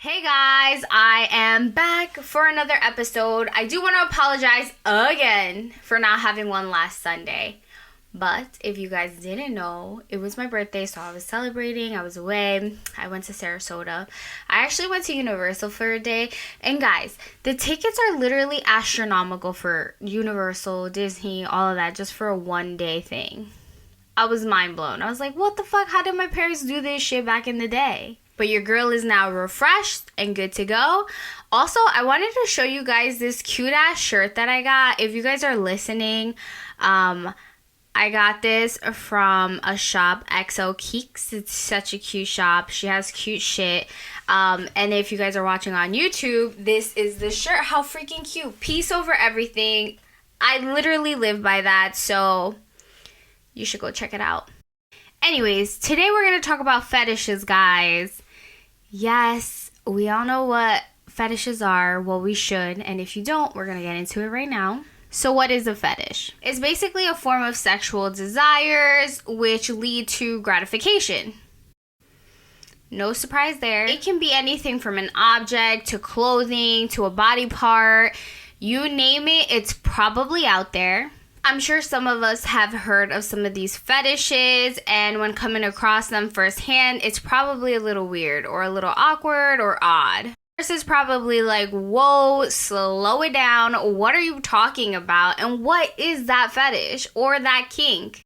Hey guys, I am back for another episode. I do want to apologize again for not having one last Sunday. But if you guys didn't know, it was my birthday, so I was celebrating. I was away. I went to Sarasota. I actually went to Universal for a day. And guys, the tickets are literally astronomical for Universal, Disney, all of that, just for a one-day thing. I was mind blown. I was like, what the fuck? How did my parents do this shit back in the day? But your girl is now refreshed and good to go. Also, I wanted to show you guys this cute ass shirt that I got. If you guys are listening, I got this from a shop, XO Keeks. It's such a cute shop. She has cute shit. And if you guys are watching on YouTube, this is the shirt. How freaking cute. Peace over everything. I literally live by that, so you should go check it out. Anyways, today we're going to talk about fetishes, guys. Yes, we all know what fetishes are. Well, we should. And if you don't, we're going to get into it right now. So what is a fetish? It's basically a form of sexual desires which lead to gratification. No surprise there. It can be anything from an object to clothing to a body part. You name it, it's probably out there. I'm sure some of us have heard of some of these fetishes, and when coming across them firsthand, it's probably a little weird or a little awkward or odd. This is probably like, whoa, slow it down. What are you talking about? And what is that fetish or that kink?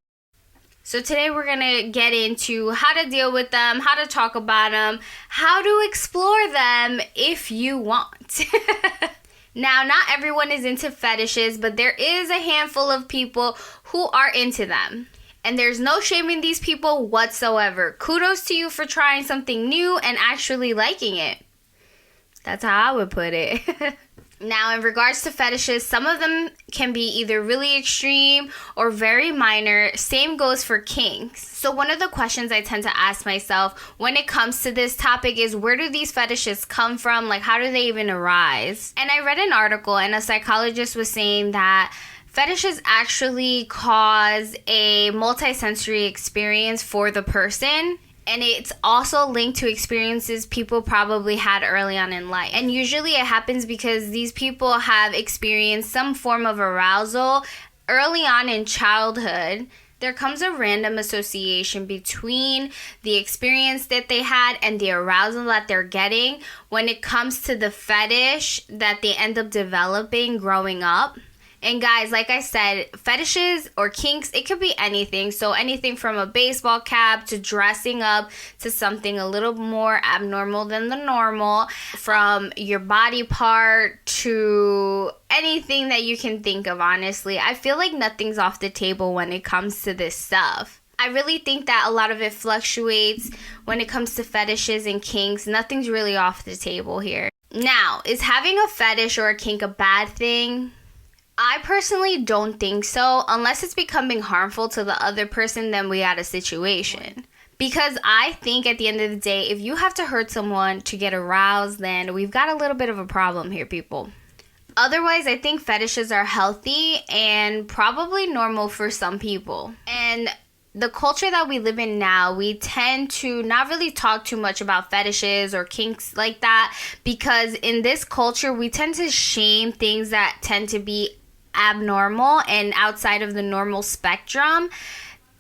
So today we're going to get into how to deal with them, how to talk about them, how to explore them if you want. Now, not everyone is into fetishes, but there is a handful of people who are into them. And there's no shaming these people whatsoever. Kudos to you for trying something new and actually liking it. That's how I would put it. Now, in regards to fetishes, some of them can be either really extreme or very minor. Same goes for kinks. So one of the questions I tend to ask myself when it comes to this topic is, where do these fetishes come from? Like, how do they even arise? And I read an article, and a psychologist was saying that fetishes actually cause a multisensory experience for the person. And it's also linked to experiences people probably had early on in life. And usually it happens because these people have experienced some form of arousal early on in childhood. There comes a random association between the experience that they had and the arousal that they're getting when it comes to the fetish that they end up developing growing up. And guys, like I said, fetishes or kinks, it could be anything. So anything from a baseball cap to dressing up to something a little more abnormal than the normal. From your body part to anything that you can think of, honestly. I feel like nothing's off the table when it comes to this stuff. I really think that a lot of it fluctuates when it comes to fetishes and kinks. Nothing's really off the table here. Now, is having a fetish or a kink a bad thing? I personally don't think so. Unless it's becoming harmful to the other person, then we got a situation. Because I think at the end of the day, if you have to hurt someone to get aroused, then we've got a little bit of a problem here, people. Otherwise, I think fetishes are healthy and probably normal for some people. And the culture that we live in now, we tend to not really talk too much about fetishes or kinks like that, because in this culture, we tend to shame things that tend to be abnormal and outside of the normal spectrum.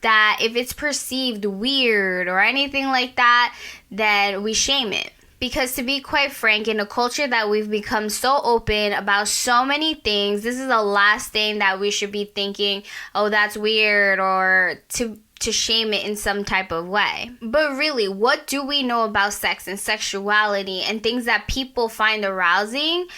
That if it's perceived weird or anything like that, then we shame it. Because to be quite frank, in a culture that we've become so open about so many things, this is the last thing that we should be thinking, oh, that's weird, or to shame it in some type of way. But really, what do we know about sex and sexuality and things that people find arousing?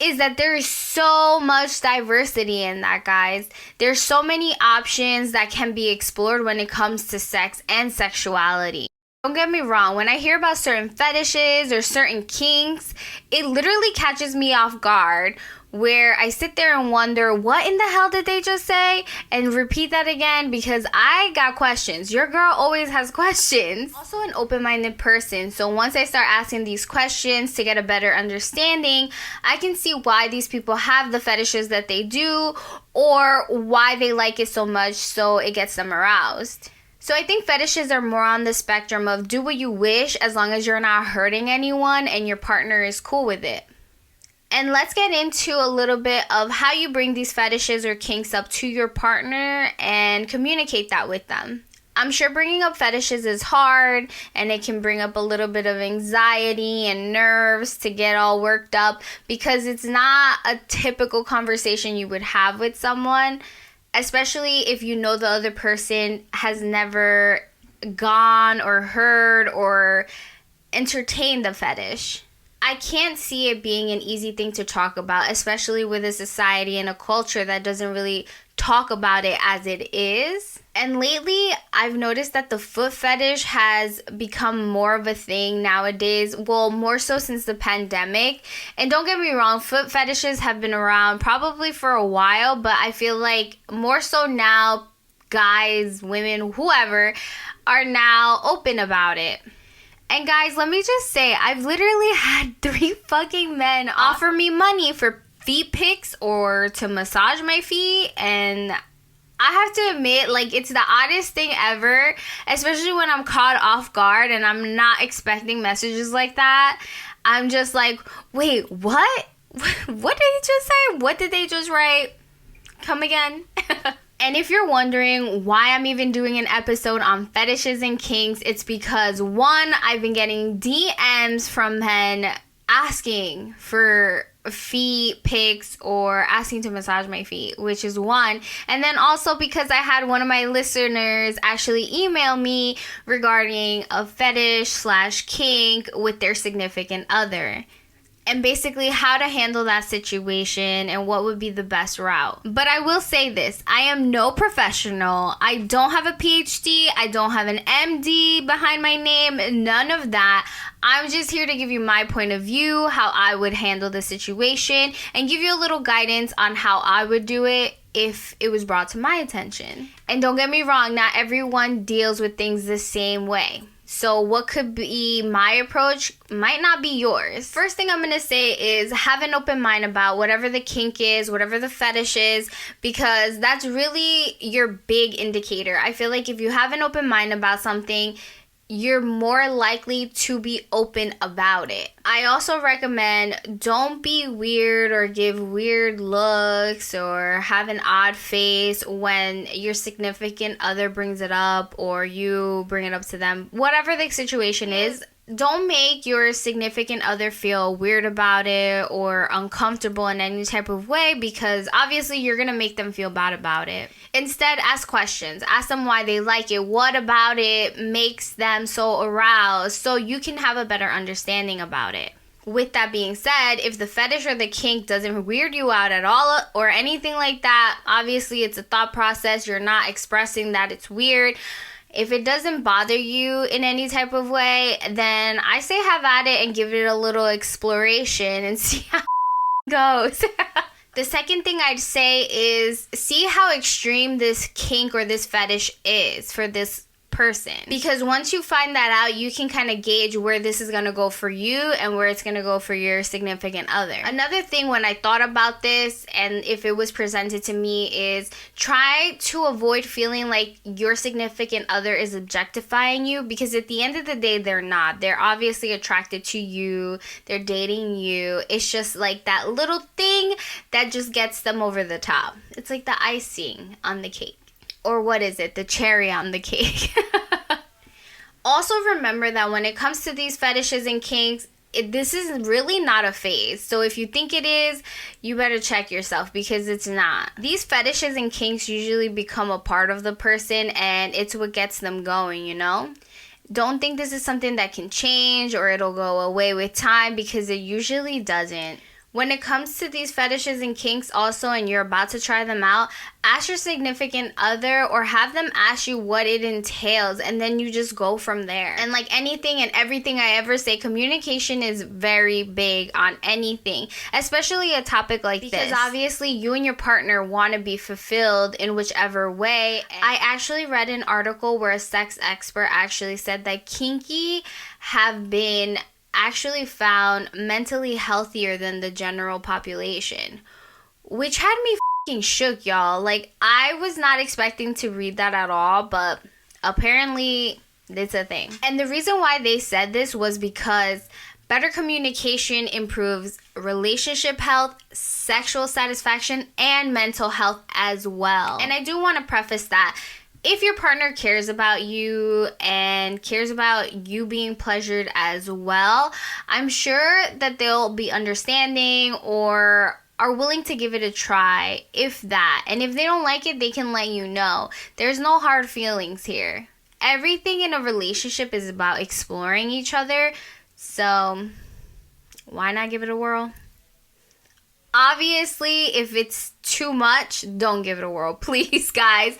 Is that there is so much diversity in that, guys. There's so many options that can be explored when it comes to sex and sexuality. Don't get me wrong, when I hear about certain fetishes or certain kinks, it literally catches me off guard, where I sit there and wonder, what in the hell did they just say? And repeat that again, because I got questions. Your girl always has questions. I'm also an open-minded person, so once I start asking these questions to get a better understanding, I can see why these people have the fetishes that they do, or why they like it so much so it gets them aroused. So I think fetishes are more on the spectrum of do what you wish as long as you're not hurting anyone and your partner is cool with it. And let's get into a little bit of how you bring these fetishes or kinks up to your partner and communicate that with them. I'm sure bringing up fetishes is hard and it can bring up a little bit of anxiety and nerves to get all worked up because it's not a typical conversation you would have with someone, especially if you know the other person has never gone or heard or entertained the fetish. I can't see it being an easy thing to talk about, especially with a society and a culture that doesn't really talk about it as it is. And lately, I've noticed that the foot fetish has become more of a thing nowadays. Well, more so since the pandemic. And don't get me wrong, foot fetishes have been around probably for a while, but I feel like more so now, guys, women, whoever, are now open about it. And guys, let me just say, I've literally had 3 fucking men offer me money for feet pics or to massage my feet, and I have to admit, like, it's the oddest thing ever, especially when I'm caught off guard and I'm not expecting messages like that. I'm just like, wait, what? What did he just say? What did they just write? Come again? And if you're wondering why I'm even doing an episode on fetishes and kinks, it's because, one, I've been getting DMs from men asking for feet pics or asking to massage my feet, which is one. And then also because I had one of my listeners actually email me regarding a fetish / kink with their significant other. And basically how to handle that situation and what would be the best route. But I will say this, I am no professional. I don't have a PhD. I don't have an MD behind my name. None of that. I'm just here to give you my point of view, how I would handle the situation, and give you a little guidance on how I would do it if it was brought to my attention. And don't get me wrong, not everyone deals with things the same way. So what could be my approach might not be yours. First thing I'm going to say is have an open mind about whatever the kink is, whatever the fetish is, because that's really your big indicator. I feel like if you have an open mind about something, you're more likely to be open about it. I also recommend don't be weird or give weird looks or have an odd face when your significant other brings it up or you bring it up to them. Whatever the situation is, don't make your significant other feel weird about it or uncomfortable in any type of way because obviously you're going to make them feel bad about it. Instead, ask questions. Ask them why they like it. What about it makes them so aroused so you can have a better understanding about it. With that being said, if the fetish or the kink doesn't weird you out at all or anything like that, obviously it's a thought process. You're not expressing that it's weird. If it doesn't bother you in any type of way, then I say have at it and give it a little exploration and see how it goes. The second thing I'd say is see how extreme this kink or this fetish is for this person. Because once you find that out, you can kind of gauge where this is going to go for you and where it's going to go for your significant other. Another thing when I thought about this and if it was presented to me is try to avoid feeling like your significant other is objectifying you because at the end of the day, they're not. They're obviously attracted to you. They're dating you. It's just like that little thing that just gets them over the top. It's like the icing on the cake. Or what is it? The cherry on the cake. Also remember that when it comes to these fetishes and kinks, this is really not a phase. So if you think it is, you better check yourself because it's not. These fetishes and kinks usually become a part of the person and it's what gets them going, you know? Don't think this is something that can change or it'll go away with time because it usually doesn't. When it comes to these fetishes and kinks also and you're about to try them out, ask your significant other or have them ask you what it entails and then you just go from there. And like anything and everything I ever say, communication is very big on anything, especially a topic like this. Because obviously you and your partner want to be fulfilled in whichever way. I actually read an article where a sex expert actually said that kinky have been actually found mentally healthier than the general population, which had me fucking shook, y'all. Like, I was not expecting to read that at all, but Apparently, it's a thing. And the reason why they said this was because better communication improves relationship health, sexual satisfaction, and mental health as well. And I do want to preface that if your partner cares about you and cares about you being pleasured as well, I'm sure that they'll be understanding or are willing to give it a try, if that. And if they don't like it, they can let you know. There's no hard feelings here. Everything in a relationship is about exploring each other. So, why not give it a whirl? Obviously, if it's too much, don't give it a whirl. Please, guys,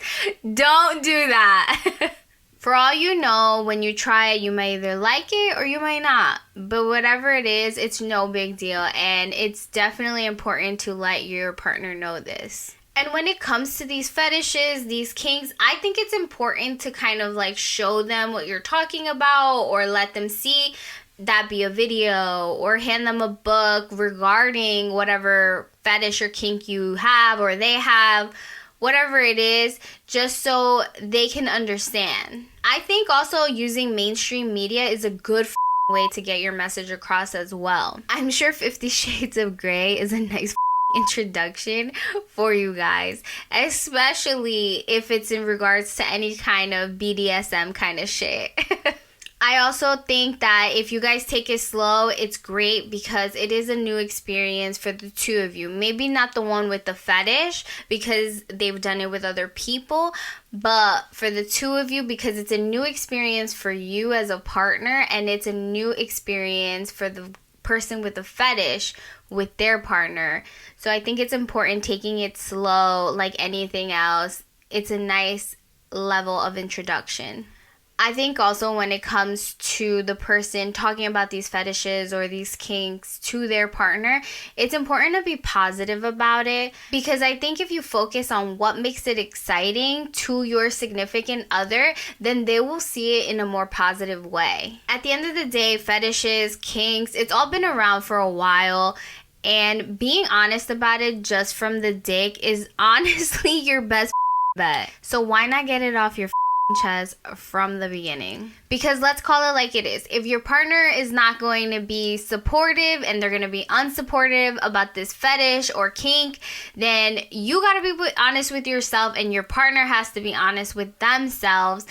don't do that. For all you know, when you try it, you may either like it or you may not. But whatever it is, it's no big deal. And it's definitely important to let your partner know this. And when it comes to these fetishes, these kinks, I think it's important to kind of like show them what you're talking about or let them see. That be a video, or hand them a book regarding whatever fetish or kink you have or they have, whatever it is, just so they can understand. I think also using mainstream media is a good way to get your message across as well. I'm sure 50 Shades of Grey is a nice introduction for you guys, especially if it's in regards to any kind of BDSM kind of shit. I also think that if you guys take it slow, it's great because it is a new experience for the two of you. Maybe not the one with the fetish because they've done it with other people, but for the two of you because it's a new experience for you as a partner and it's a new experience for the person with the fetish with their partner. So I think it's important taking it slow like anything else. It's a nice level of introduction. I think also when it comes to the person talking about these fetishes or these kinks to their partner, it's important to be positive about it because I think if you focus on what makes it exciting to your significant other, then they will see it in a more positive way. At the end of the day, fetishes, kinks, it's all been around for a while. And being honest about it just from the dick is honestly your best bet. So why not get it off your chest from the beginning? Because let's call it like it is. If your partner is not going to be supportive and they're going to be unsupportive about this fetish or kink, then you got to be honest with yourself and your partner has to be honest with themselves,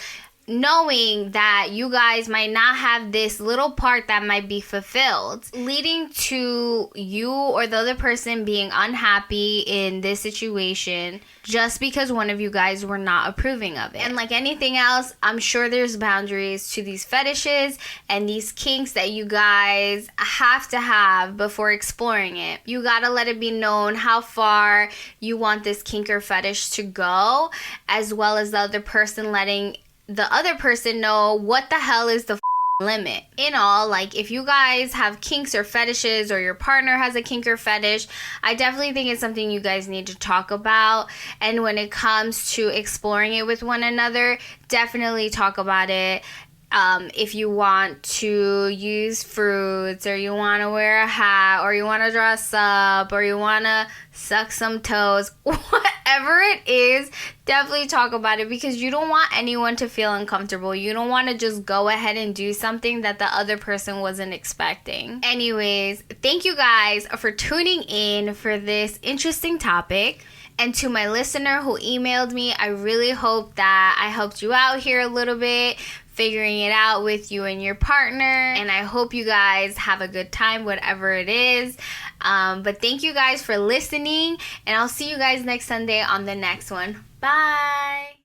knowing that you guys might not have this little part that might be fulfilled, leading to you or the other person being unhappy in this situation just because one of you guys were not approving of it. And like anything else, I'm sure there's boundaries to these fetishes and these kinks that you guys have to have before exploring it. You gotta let it be known how far you want this kink or fetish to go, as well as the other person letting the other person know what the hell is the limit. In all, like if you guys have kinks or fetishes or your partner has a kink or fetish, I definitely think it's something you guys need to talk about. And when it comes to exploring it with one another, definitely talk about it. If you want to use fruits or you want to wear a hat or you want to dress up or you want to suck some toes, whatever it is, definitely talk about it because you don't want anyone to feel uncomfortable. You don't want to just go ahead and do something that the other person wasn't expecting. Anyways, thank you guys for tuning in for this interesting topic. And to my listener who emailed me, I really hope that I helped you out here a little bit, figuring it out with you and your partner. And I hope you guys have a good time, whatever it is. But thank you guys for listening. And I'll see you guys next Sunday on the next one. Bye.